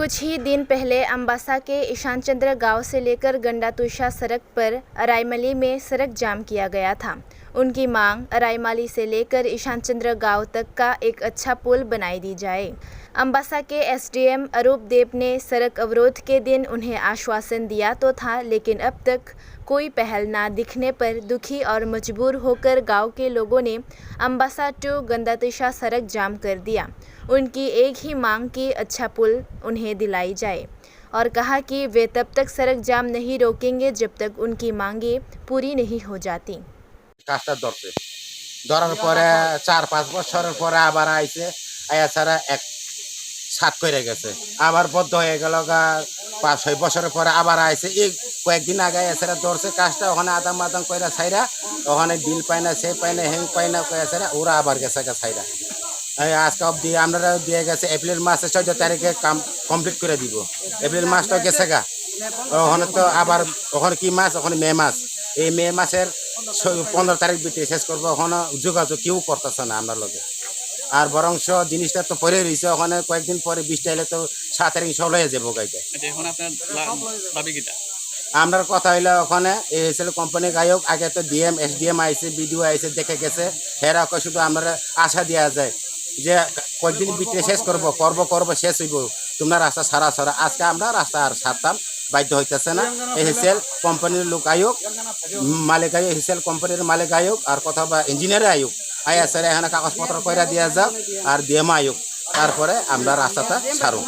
कुछ ही दिन पहले अम्बासा के ईशान चंद्र गांव से लेकर गंडातुषा सड़क पर अराईमली में सड़क जाम किया गया था। उनकी मांग अराईमली से लेकर ईशान चंद्र गांव तक का एक अच्छा पुल बनाई दी जाए। अम्बासा के एसडीएम अरूप देव ने सड़क अवरोध के दिन उन्हें आश्वासन दिया तो था, लेकिन अब तक कोई पहल ना दिखने पर दुखी और मजबूर होकर गांव के लोगों ने अम्बासा टू गंडातुषा सड़क जाम कर दिया। उनकी एक ही मांग कि अच्छा पुल उन्हें दिलाई जाए और कहा कि वे तब तक सड़क जाम नहीं रोकेंगे जब तक उनकी मांगें पूरी नहीं हो जाती। কাজটা ধরার পরে 4-5 বছরের পরে আবার আইছে আয়া ছাড়া এক সাত করে গেছে, আবার বদ্ধ হয়ে গেল 5-6 বছরের পরে আবার আইছে। এই কয়েকদিন আগে এছাড়া ধরছে কাজটা, ওখানে আদাম মাদাম কইরা ছাইরা, ওখানে ডিল পায় না, সে পায় না, হেং পায় না, কয়ে ছাড়া ওরা আবার গেছে ছাইরা। আজকে অব্দি আমরা দিয়ে গেছে এপ্রিল মাসের 14 তারিখে কাম কমপ্লিট করে দিব। এপ্রিল মাসটা গেছে গা, ওখানে তো আবার ওখানে কি মাস, ওখানে মে মাস। এই মে মাসের 15 তারিখ ভিতরে শেষ করবো। ওখানে যোগাযোগ কেউ করতেছে না আমরা লোকে। আর বরংশ জিনিসটা তো পরে রয়েছে, ওখানে কয়েকদিন পরে বৃষ্টি এলে তো 7 তারিখ সব হয়ে যাবো গাইতে। আমার কথা হইলো ওখানে এই হয়েছিল কোম্পানি গায়ক, আগে তো ডিএম এসডিএম আইসে, বিডিও আইসে, দেখে গেছে। হেরা শুধু আমরা আশা দেওয়া যায় যে কয়েকদিন ভিতরে শেষ করবো শেষ হইব, তোমরা রাস্তা সারা। আজকে আমরা রাস্তা আর সারতাম বাধ্য হইতেছে না। এই হেসেল কোম্পানির লোক আয়োগ, মালিক আয়োগ, হেসেল কোম্পানির মালিক আয়োগ আর কথা বা ইঞ্জিনিয়ার আয়োগ আয়া স্যার এখানে কাগজপত্র কইরা দিয়া যাও আর ডিএম আয়োগ, তারপরে আমরা রাস্তাটা ছাড়ো।